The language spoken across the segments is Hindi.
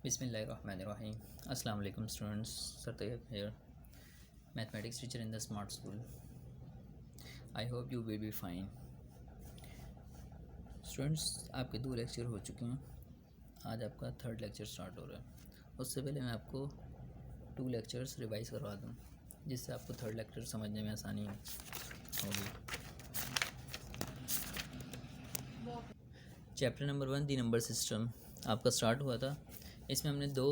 Bismillahirrahmanirrahim. Assalamu alaikum students. Sir Tayyib here, mathematics teacher in the smart school. I hope you will be fine. Students आपके 2 लेक्चर हो चुके हैं. आज आपका 3rd लेक्चर स्टार्ट हो रहा है. उससे पहले मैं आपको 2 लेक्चर्स रिवाइज करवा दूँ जिससे आपको 3rd लेक्चर समझने में आसानी होगी. Chapter number 1 the number system आपका स्टार्ट हुआ था. इसमें हमने 2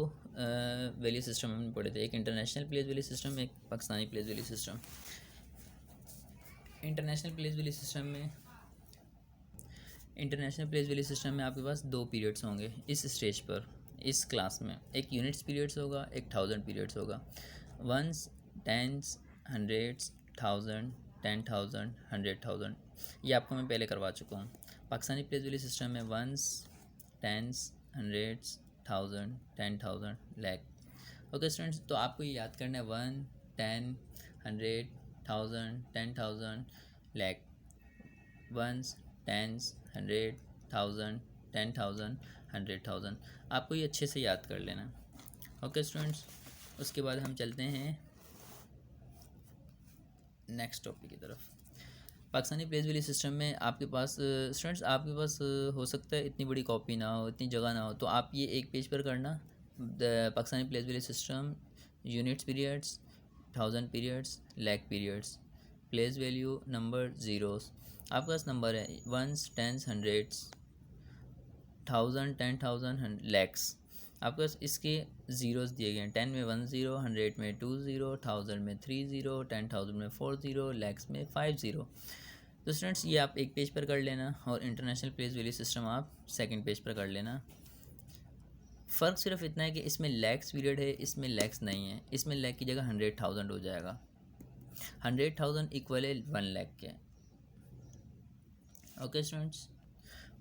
वैल्यू सिस्टम हमने पढ़े थे. एक इंटरनेशनल प्लेस वैल्यू सिस्टम, एक Pakistani place value system. International place value system में आपके पास 2 पीरियड्स होंगे इस स्टेज पर, इस क्लास में. एक यूनिट्स पीरियड्स होगा, एक 1000 पीरियड्स होगा. वंस, टेंस, हंड्रेड्स, 1000, 10,000, 100,000 ये आपको मैं पहले करवा चुका हूँ. पाकिस्तानी प्लेस वैल्यू सिस्टम में ones, tens, hundreds, 1000, 10,000, lakh. Okay students, तो आपको ये याद करना है 1, 10, 100, 1000, 10,000, लाख. वंस, टेंस, 100, 1000, 10,000, 100,000 आपको ये अच्छे से याद कर लेना. ओके स्टूडेंट्स, उसके बाद हम चलते हैं नेक्स्ट टॉपिक की तरफ. पाकिस्तानी प्लेस वैल्यू सिस्टम में आपके पास स्टूडेंट्स हो सकता है इतनी बड़ी कॉपी ना हो, इतनी जगह ना हो, तो आप ये एक पेज पर करना. Pakistani place value system, units periods, 1000 periods, lakh periods, place value, number, zeros. आपके पास नंबर है वंस, टेंस, हंड्रेड्स, 1000, 10,000, लैक्स. आपके पास इसके ज़ीरोस दिए गए हैं. 10 में 1 ज़ीरो, 100 में 2 ज़ीरो, 1000 में 3 ज़ीरो, 10,000 में 4 ज़ीरो, लैक्स में 5 ज़ीरो. तो स्टूडेंट्स ये आप एक पेज पर कर लेना और इंटरनेशनल प्लेस वैल्यू सिस्टम आप सेकंड पेज पर कर लेना. फ़र्क सिर्फ इतना है कि इसमें लैक्स पीरियड है, इसमें लैक्स नहीं है. इसमें लैख की जगह 100,000 हो जाएगा. 100,000 इक्वल है 1 लाख के. ओके स्टूडेंट्स,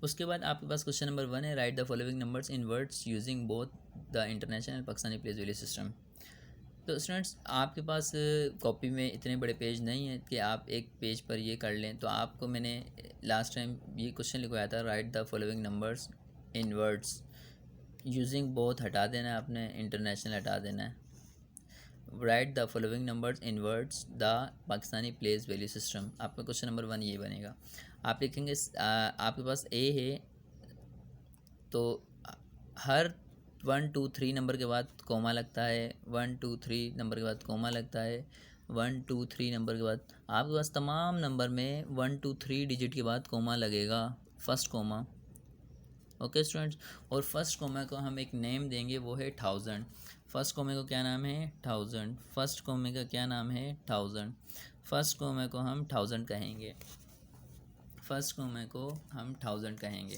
उसके बाद आपके पास क्वेश्चन नंबर 1 है, right the following numbers in words using both the international and Pakistani place value system. तो स्टूडेंट्स आपके पास कॉपी में इतने बड़े पेज नहीं है कि आप एक पेज पर ये कर लें. तो आपको मैंने लास्ट टाइम ये क्वेश्चन लिखवाया था, right the following numbers in words using both हटा देना है आपने, इंटरनेशनल हटा देना है. Right the following numbers in words the Pakistani place value system. आपका क्वेश्चन नंबर 1 ये बनेगा. आप लिखेंगे आपके पास ए है तो हर 1 2 3 नंबर के बाद कोमा लगता है, 1 2 3 नंबर के बाद कोमा लगता है, 1 2 3 नंबर के बाद आपके पास तमाम नंबर में 1 2 3 डिजिट के बाद कोमा लगेगा, फर्स्ट कोमा. ओके स्टूडेंट्स, और फर्स्ट कोमा को हम एक नेम देंगे, वो है 1000. फर्स्ट कोमे को क्या नाम है? 1000. फर्स्ट कोमे का क्या नाम है? 1000. फर्स्ट कोमे को हम 1000 कहेंगे. फर्स्ट कोमे को हम 1000 कहेंगे.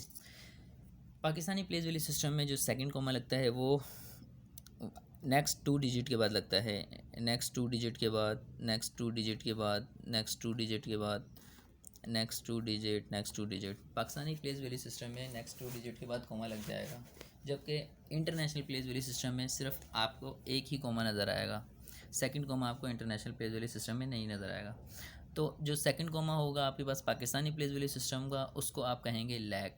पाकिस्तानी प्लेस वैल्यू सिस्टम में जो सेकंड कोमा लगता है वो नेक्स्ट 2 डिजिट के बाद लगता है. नेक्स्ट 2 डिजिट के बाद, नेक्स्ट 2 डिजिट के बाद, नेक्स्ट 2 डिजिट के बाद, next 2 digit, next 2 digit. Pakistani place value system में नेक्स्ट 2 डिजिट के बाद कोमा लग जाएगा, जबकि इंटरनेशनल प्लेस वैल्यू सिस्टम में सिर्फ आपको एक ही कोमा नज़र आएगा. सेकंड कोमा आपको इंटरनेशनल प्लेस वैल्यू सिस्टम में नहीं नज़र आएगा. तो जो सेकंड कोमा होगा आपके पास पाकिस्तानी प्लेस वैल्यू सिस्टम का, उसको आप कहेंगे लैख.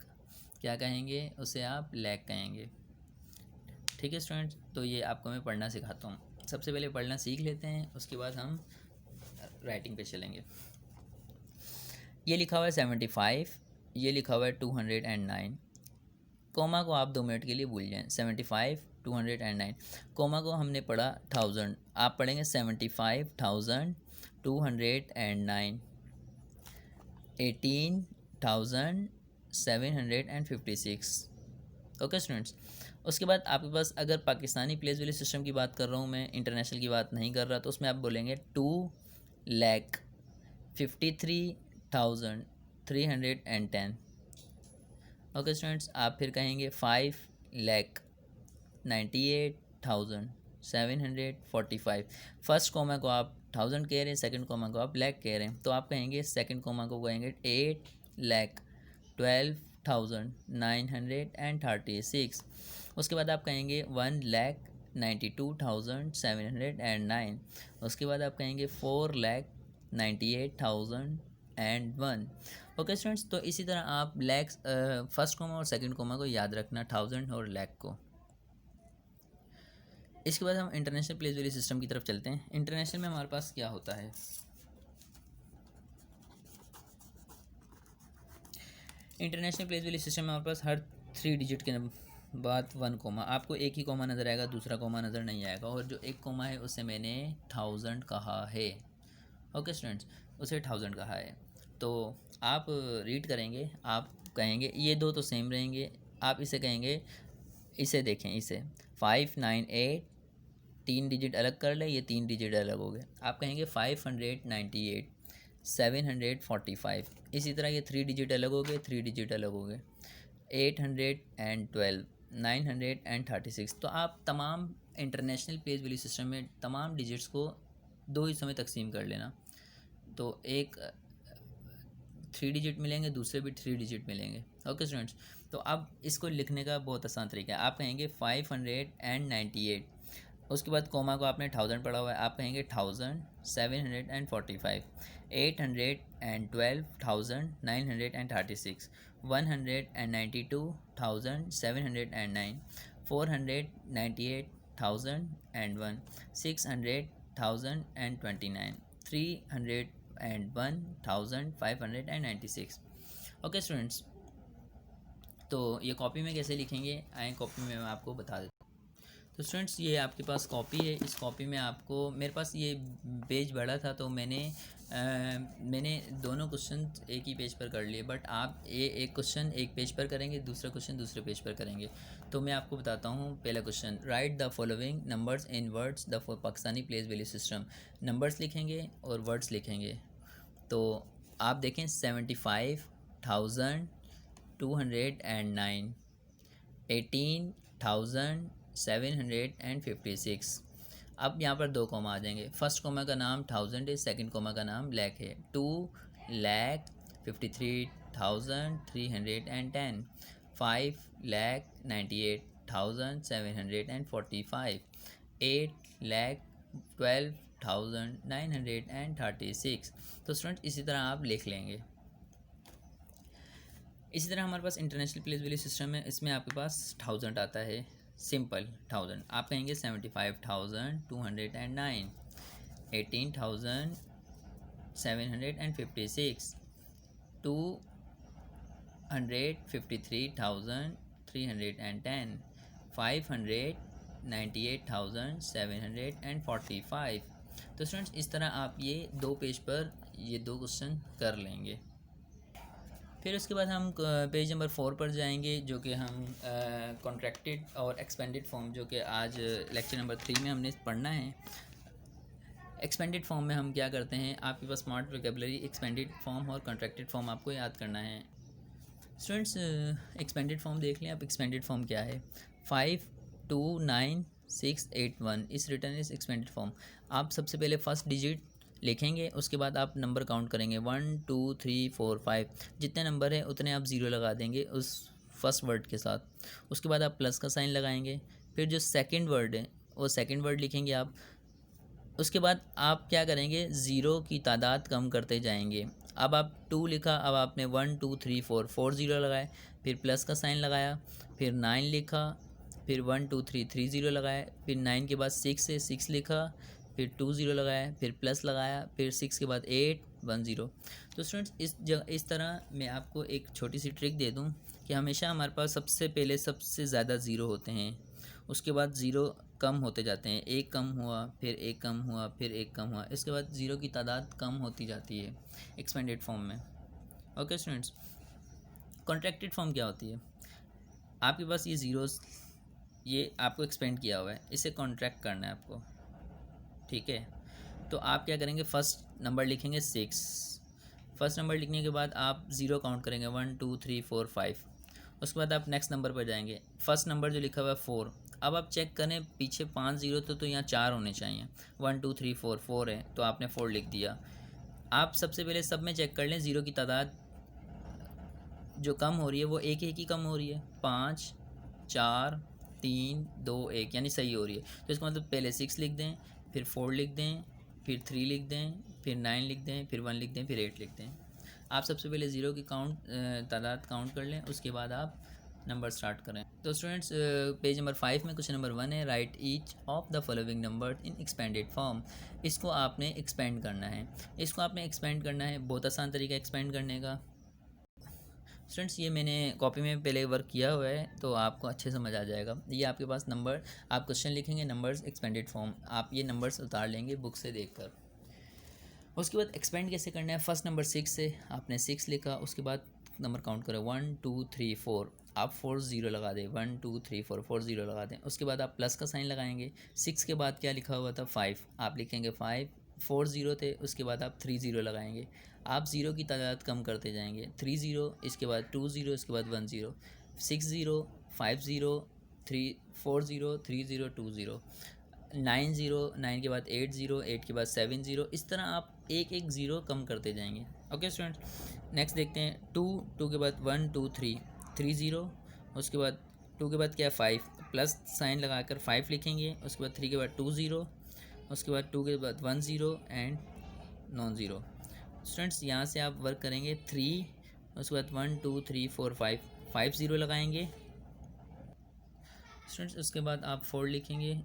क्या कहेंगे? उसे आप लैख कहेंगे. ठीक है स्टूडेंट्स, तो ये आपको मैं पढ़ना सिखाता हूँ. सबसे पहले पढ़ना सीख लेते हैं, उसके बाद हम राइटिंग पे चलेंगे. ये लिखा हुआ है 75, ये लिखा हुआ है 209. कोमा को आप 2 मिनट के लिए भूल जाएं. 75, 209. कोमा को हमने पढ़ा 1000, आप पढ़ेंगे 75,209. 18,756. ओके स्टूडेंट्स, उसके बाद आपके पास अगर पाकिस्तानी प्लेस वैल्यू सिस्टम की बात कर रहा हूँ मैं, इंटरनेशनल की बात नहीं कर रहा, तो उसमें आप बोलेंगे 2,53,310. ओके स्टूडेंट्स, आप फिर कहेंगे 5,98,745. फर्स्ट कोमा को आप 1000 कह रहे हैं, सेकंड कोमा को आप लाख कह रहे हैं, तो आप कहेंगे सेकंड कोमा को कहेंगे 8,12,936. उसके बाद आप कहेंगे 1,92,709. उसके बाद आप कहेंगे 4,98,001. ओके स्टूडेंट्स, तो इसी तरह आप लैक्स फर्स्ट कोमा और सेकंड कोमा को याद रखना, 1000 और लाख को. इसके बाद हम इंटरनेशनल प्लेस वैल्यू सिस्टम की तरफ चलते हैं। इंटरनेशनल में हमारे पास क्या होता है? इंटरनेशनल प्लेस वैल्यू सिस्टम में हमारे पास हर 3 डिजिट के बाद 1 कोमा, आपको एक ही कोमा नज़र आएगा, दूसरा कोमा नज़र नहीं आएगा, और जो एक कोमा है उसे मैंने 1000 कहा है। ओके स्टूडेंट्स, उसे 1000 कहा है। तो आप रीड करेंगे, आप कहेंगे ये दो तो सेम रहेंगे, आप इसे कहेंगे, इसे देखें, इसे 598, 3 डिजिट अलग कर ले, ये 3 डिजिट अलग हो गए, आप कहेंगे 598, 745। इसी तरह ये 3 डिजिट अलग हो गए, 3 डिजिट अलग हो गए, 812, 936। तो आप तमाम इंटरनेशनल प्लेस वैल्यू सिस्टम में तमाम डिजिट्स को 2 हिस्सों में तकसीम कर लेना। तो एक 3 डिजिट मिलेंगे, दूसरे भी 3 डिजिट मिलेंगे। ओके स्टूडेंट्स, तो अब इसको लिखने का बहुत आसान तरीका है। आप कहेंगे 598, उसके बाद कोमा को आपने 1000 पढ़ा हुआ है, आप कहेंगे 1000, 745, 812, 936, 192,709, 498,001, 600,029, 301,596। ओके स्टूडेंट्स, तो ये कॉपी में कैसे लिखेंगे, आए कॉपी में मैं आपको बता देता हूँ। तो स्टूडेंट्स, ये आपके पास कॉपी है, इस कॉपी में आपको, मेरे पास ये पेज बड़ा था तो मैंने दोनों क्वेश्चन एक ही पेज पर कर लिए, बट आप ये एक क्वेश्चन एक पेज पर करेंगे, दूसरा क्वेश्चन दूसरे पेज पर करेंगे। तो मैं आपको बताता हूँ। पहला question, right the following numbers in words the Pakistani place value system. Numbers लिखेंगे और वर्ड्स लिखेंगे। तो आप देखें 75,209, 18,756। अब यहाँ पर 2 कोमा आ जाएंगे। फर्स्ट कोमा का नाम 1000 है, सेकंड कोमा का नाम लाख है। 2,53,310, 5,98,745, 8,12,936। तो स्टूडेंट इसी तरह आप लिख लेंगे। इसी तरह हमारे पास इंटरनेशनल प्लेस वैल्यू सिस्टम है, इसमें आपके पास 1000 आता है, सिंपल 1000। आप कहेंगे 75,209, 18,756, 253,310, 598,745। तो स्टूडेंट्स इस तरह आप ये 2 पेज पर ये 2 क्वेश्चन कर लेंगे। फिर उसके बाद हम पेज नंबर 4 पर जाएंगे, जो कि हम कॉन्ट्रैक्टेड और एक्सपेंडेड फॉर्म, जो कि आज लेक्चर नंबर 3 में हमने पढ़ना है। एक्सपेंडेड फॉर्म में हम क्या करते हैं, आपके पास स्मार्ट वोकैबुलरी, एक्सपेंडेड फॉर्म और कॉन्ट्रैक्टेड फॉर्म आपको याद करना है। स्टूडेंट्स एक्सपेंडेड फॉर्म देख लें आप, एक्सपेंडेड फॉर्म क्या है। 529,681 इस रिटर्न इज एक्सपेंडेड फॉर्म। आप सबसे पहले फर्स्ट डिजिट लिखेंगे, उसके बाद आप नंबर काउंट करेंगे 1 2 3 4 5, जितने नंबर है उतने आप 0 लगा देंगे उस फर्स्ट वर्ड के साथ। उसके बाद आप प्लस का साइन लगाएंगे। फिर जो सेकंड वर्ड है वो सेकंड वर्ड लिखेंगे आप। उसके बाद आप क्या करेंगे, ज़ीरो की तादाद कम करते जाएंगे। अब आप 2 लिखा, अब आपने 1 2 3 4 4 ज़ीरो लगाए, फिर प्लस का साइन लगाया, फिर 9 लिखा, फिर 1 2 3 3 ज़ीरो लगाए, फिर 9 के बाद 6 है, 6 लिखा, फिर 2 ज़ीरो लगाया, फिर प्लस लगाया, फिर 6 के बाद 8 1 ज़ीरो। तो स्टूडेंट्स इस तरह मैं आपको एक छोटी सी ट्रिक दे दूं कि हमेशा हमारे पास सबसे पहले सबसे ज़्यादा ज़ीरो होते हैं, उसके बाद ज़ीरो कम होते जाते हैं, एक कम हुआ, फिर एक कम हुआ, फिर एक कम हुआ, इसके बाद ज़ीरो की तादाद कम होती जाती है एक्सपेंडेड फॉर्म में। ओके स्टूडेंट्स, कॉन्ट्रैक्टेड फॉर्म क्या होती है, आपके पास ये ज़ीरोस, ये आपको एक्सपेंड किया हुआ है, इसे कॉन्ट्रैक्ट करना है आपको, ठीक है। तो आप क्या करेंगे, फर्स्ट नंबर लिखेंगे 6, फर्स्ट नंबर लिखने के बाद आप ज़ीरो काउंट करेंगे 1 2 3 4 5। उसके बाद आप नेक्स्ट नंबर पर जाएंगे, फर्स्ट नंबर जो लिखा हुआ है 4, अब आप चेक करें पीछे 5 ज़ीरो तो यहाँ 4 होने चाहिए, 1 2 3 4 4 है तो आपने 4 लिख दिया। आप सबसे पहले सब में चेक कर लें ज़ीरो की तादाद जो कम हो रही है वो एक ही कम हो रही है, 5 4 3 2 1 यानी सही हो रही है। तो इसका मतलब पहले 6 लिख दें, फिर 4 लिख दें, फिर 3 लिख दें, फिर 9 लिख दें, फिर 1 लिख दें, फिर 8 लिख दें। आप सबसे पहले ज़ीरो की तादाद काउंट कर लें, उसके बाद आप नंबर स्टार्ट करें। तो स्टूडेंट्स पेज नंबर 5 में क्वेश्चन नंबर 1 है, right each of the following number in expanded form. इसको आपने एक्सपेंड करना है, बहुत आसान तरीका एक्सपेंड करने का। स्टूडेंट्स ये मैंने कॉपी में पहले वर्क किया हुआ है, तो आपको अच्छे समझ आ जाएगा। ये आपके पास नंबर, आप क्वेश्चन लिखेंगे नंबर्स एक्सपेंडेड फॉर्म, आप ये नंबर्स उतार लेंगे बुक से देखकर। उसके बाद एक्सपेंड कैसे करना है, फर्स्ट नंबर 6 से आपने 6 लिखा, उसके बाद नंबर काउंट करें 1 2 3 4, आप 4 0 लगा दें, 1 2 3 4 4 0 लगा दें। उसके बाद आप प्लस का साइन लगाएंगे। 6 के बाद क्या लिखा हुआ था 5, आप लिखेंगे 5, 4 0 थे, उसके बाद आप 3 0 लगाएंगे। आप ज़ीरो की तादाद कम करते जाएंगे, 3 0, इसके बाद 2 0, इसके बाद 1 0, 6 0, 5 0, 3 4 0, 3 0, 2 0, 9 0, 9 के बाद 8 0, 8 के बाद 7 0, इस तरह आप एक एक ज़ीरो कम करते जाएंगे। ओके स्टूडेंट, नेक्स्ट देखते हैं 2 के बाद 1 2 3 3 0, उसके बाद 2 के बाद क्या 5, प्लस साइन लगाकर 5 लिखेंगे। उसके बाद 3 के बाद 2 0, उसके बाद 2 के बाद 1 0 एंड नॉन ज़ीरो। स्टूडेंट्स यहाँ से आप वर्क करेंगे 3, उसके बाद 1 2 3 4 5, 5 0 लगाएंगे। स्टूडेंट्स उसके बाद आप 4 लिखेंगे,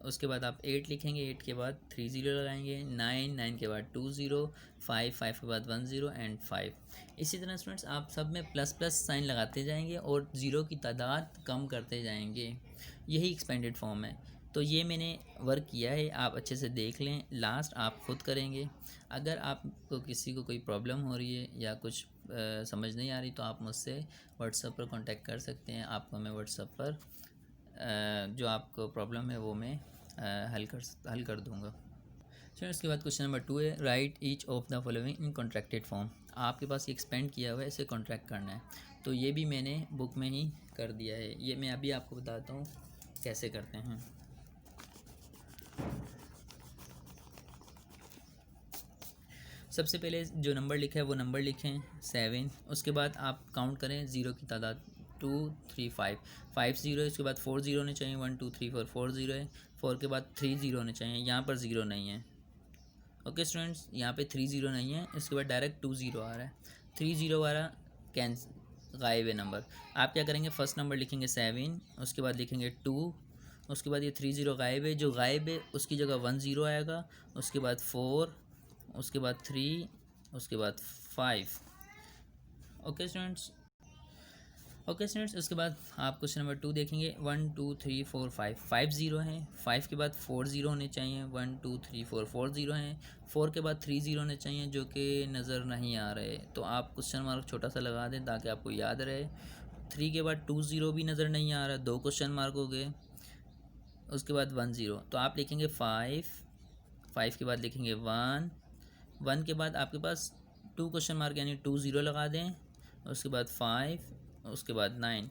उसके बाद आप 8 लिखेंगे, 8 के बाद 3 0 लगाएंगे, 9 9 के बाद 2 0, 5 5 के बाद 1 0 एंड 5। इसी तरह स्टूडेंट्स आप सब में प्लस प्लस साइन लगाते जाएंगे और ज़ीरो की तादाद कम करते जाएंगे। यही एक्सपेंडेड फॉर्म है। तो ये मैंने वर्क किया है, आप अच्छे से देख लें, लास्ट आप खुद करेंगे। अगर आपको किसी को कोई प्रॉब्लम हो रही है या कुछ समझ नहीं आ रही तो आप मुझसे व्हाट्सएप पर कांटेक्ट कर सकते हैं। आपको मैं व्हाट्सएप पर जो आपको प्रॉब्लम है वो मैं हल कर दूंगा। चलिए उसके बाद क्वेश्चन नंबर 2 है, right each of the following in contracted form. आपके पास ये एक्सपेंड किया हुआ है, इसे कॉन्ट्रैक्ट करना है, तो ये भी मैंने बुक में ही कर दिया है। ये मैं अभी आपको बताता हूँ कैसे करते हैं। सबसे पहले जो नंबर लिखा है वो नंबर लिखें 7, उसके बाद आप काउंट करें ज़ीरो की तादाद 2 3 5, 5 0, इसके बाद 4 0 होने चाहिए, 1 2 3 4 4 0 है, 4 के बाद 3 0 होने चाहिए, यहाँ पर ज़ीरो नहीं है। ओके स्टूडेंट्स, यहाँ पे 3 0 नहीं है, इसके बाद डायरेक्ट 2 0 आ रहा है। 3 0 वाला कैंसिल, गायब है नंबर। आप क्या करेंगे, फर्स्ट नंबर लिखेंगे 7, उसके बाद लिखेंगे 2, उसके बाद ये 3 0 गायब है, जो गायब है उसकी जगह 1 0 आएगा, उसके बाद 4, उसके बाद 3, उसके बाद 5। ओके स्टूडेंट्स, उसके बाद आप क्वेश्चन नंबर 2 देखेंगे 1 2 3 4 5, 5 0 हैं, 5 के बाद 4 0 होने चाहिए, 1 2 3 4 4 0 हैं, 4 के बाद 3 0 होने चाहिए जो कि नज़र नहीं आ रहे, तो आप क्वेश्चन मार्क छोटा सा लगा दें ताकि आपको याद रहे। 3 के बाद 2 0 भी नज़र नहीं आ रहा, 2 क्वेश्चन मार्क हो गए। उसके बाद 1 0, तो आप लिखेंगे 5, 5 के बाद लिखेंगे 1, 1 के बाद आपके पास 2 क्वेश्चन मार्क यानी 2 0 लगा दें, उसके बाद 5, उसके बाद 9।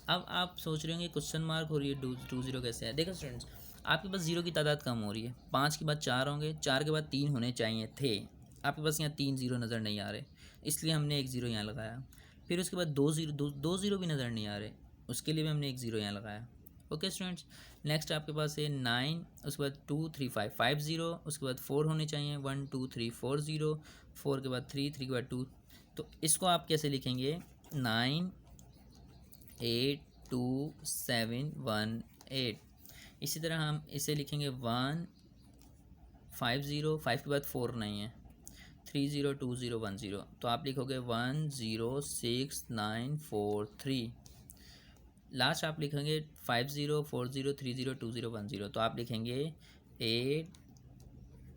अब आप सोच रहे होंगे क्वेश्चन मार्क हो रही है 2 0 कैसे है। देखो स्टूडेंट्स, आपके पास ज़ीरो की तादाद कम हो रही है, 5 के बाद 4 होंगे, 4 के बाद 3 होने चाहिए थे, आपके पास यहाँ 3 0 नज़र नहीं आ रहे, इसलिए हमने 1 0 यहाँ लगाया। फिर उसके बाद 2 0 भी नज़र नहीं आ रहे, उसके लिए भी हमने 1 0 यहाँ लगाया। ओके स्टूडेंट्स, नेक्स्ट आपके पास है 9, उसके बाद 2 3 5, 5 0, उसके बाद 4 होने चाहिए, 1 2 3 4 0, 4 के बाद 3, 3 के बाद 2। तो इसको आप कैसे लिखेंगे, 9 8 2 7 1 8। इसी तरह हम इसे लिखेंगे 1 5 0, 5 के बाद 4 नहीं है, 3 0 2 0 1 0, तो आप लिखोगे 1 0 6 9 4 3। लास्ट आप लिखेंगे 5 0 4 0 3 0 2 0 1 0, तो आप लिखेंगे 8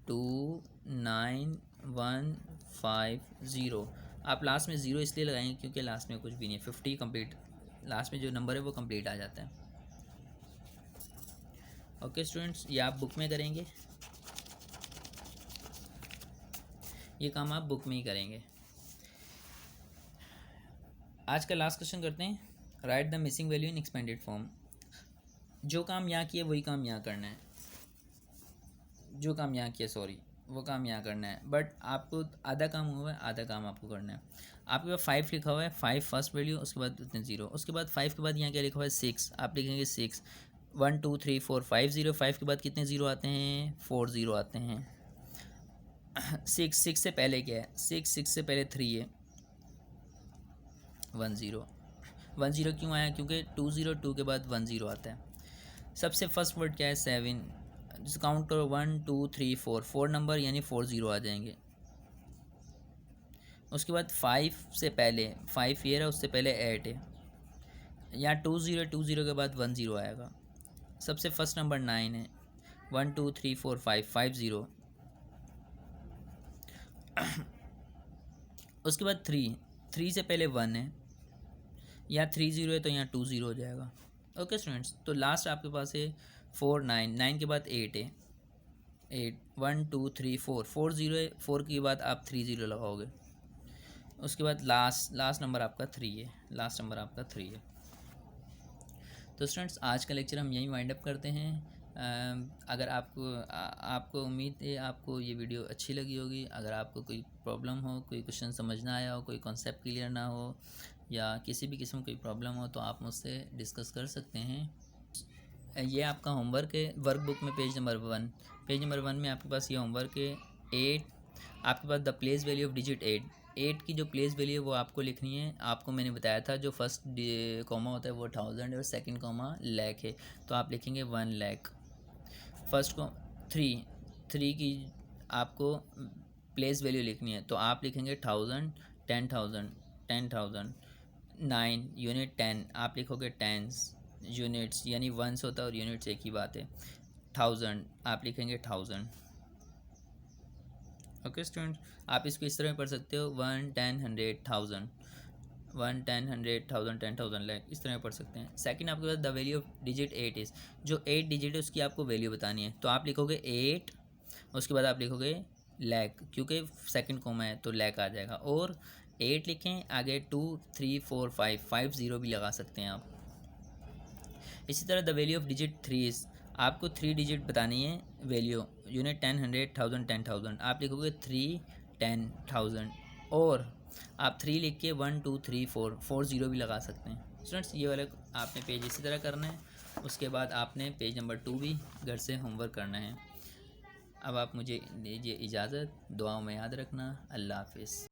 2 9 1 5 0। आप लास्ट में ज़ीरो इसलिए लगाएंगे क्योंकि लास्ट में कुछ भी नहीं है, 50 कंप्लीट, लास्ट में जो नंबर है वो कंप्लीट आ जाता है। ओके स्टूडेंट्स, ये आप बुक में करेंगे, ये काम आप बुक में ही करेंगे। आज का लास्ट क्वेश्चन करते हैं, right the missing value in expanded form. जो काम यहाँ किया वही काम यहाँ करना है, जो काम यहाँ किया सॉरी वो काम यहाँ करना है, बट आपको आधा काम हुआ है, आधा काम आपको करना है। आपके पास 5 लिखा हुआ है, 5 फर्स्ट वैल्यू, उसके बाद इतने 0, उसके बाद 5 के बाद यहाँ क्या लिखा हुआ है 6, आप लिखेंगे 6, 1 2 3 4 5 0, 5 के बाद कितने 0 आते हैं, 4 0 आते हैं। 6 से पहले क्या है, 6 से पहले 3 है, 1 0। 10 क्यों आया? क्योंकि 202 के बाद 10 आता है। सबसे फर्स्ट वर्ड क्या है? 7। जिस काउंट करो 1 2 3 4, 4 नंबर यानी 40 आ जाएंगे। उसके बाद 5 से पहले 5 ये रहा, उससे पहले 8 है। यहाँ 20 के बाद 10 आएगा। सबसे फर्स्ट नंबर 9 है। 1 2 3 4 5, 50। उसके बाद 3 से पहले 1 है, यहाँ 30 है तो यहाँ 20 हो जाएगा। ओके स्टूडेंट्स, तो लास्ट आपके पास है 4 9, 9 के बाद 8 है। 8 1 2 3 4, 40 है, 4 के बाद आप 30 लगाओगे। उसके बाद लास्ट नंबर आपका 3 है। लास्ट नंबर आपका 3 है। तो स्टूडेंट्स, आज का लेक्चर हम यहीं वाइंड अप करते हैं। अगर आपको उम्मीद है आपको ये वीडियो अच्छी लगी होगी। अगर आपको कोई प्रॉब्लम हो, कोई क्वेश्चन समझ ना आया हो, कोई कॉन्सेप्ट क्लियर ना हो, या किसी भी किस्म की प्रॉब्लम हो, तो आप मुझसे डिस्कस कर सकते हैं। ये आपका होमवर्क है, वर्कबुक में पेज नंबर 1। पेज नंबर 1 में आपके पास ये होमवर्क है। 8 आपके पास the place value of digit 8 की जो प्लेस वैल्यू है वो आपको लिखनी है। आपको मैंने बताया था जो फर्स्ट कॉमा होता है वो 1000 है और सेकंड कॉमा लाख है, तो आप लिखेंगे 1 लाख। फर्स्ट को 3 की आपको प्लेस वैल्यू लिखनी है, तो आप लिखेंगे 1000 10,000 10,000। 9 यूनिट 10 आप लिखोगे टेंस। यूनिट्स यानी वंस होता है और यूनिट्स एक ही बात है। 1000 आप लिखेंगे 1000। ओके स्टूडेंट, आप इसको इस तरह में पढ़ सकते हो 1 10 100 1000, 1 10 100 1000 10,000 लाख, इस तरह में पढ़ सकते हैं। सेकंड आपके पास the value of digit 8 is, जो 8 डिजिट है उसकी आपको वैल्यू बतानी है, तो आप लिखोगे 8, उसके बाद आप लिखोगे लाख, क्योंकि सेकंड कोमा है तो लाख आ जाएगा। और 8 लिखें, आगे 2 3 4 5, 50 भी लगा सकते हैं आप। इसी तरह the value of digit 3 is, आपको 3 डिजिट बतानी है वैल्यू। यूनिट 10 100 1000 10,000, आप लिखोगे 3 10,000। और आप 3 लिख के 1 2 3 4 40 भी लगा सकते हैं। स्टूडेंट्स, ये वाला आपने पेज इसी तरह करना है। उसके बाद आपने पेज नंबर 2 भी घर से होमवर्क करना है। अब आप मुझे दीजिए इजाज़त, दुआओं में याद रखना। अल्लाह हाफिज़।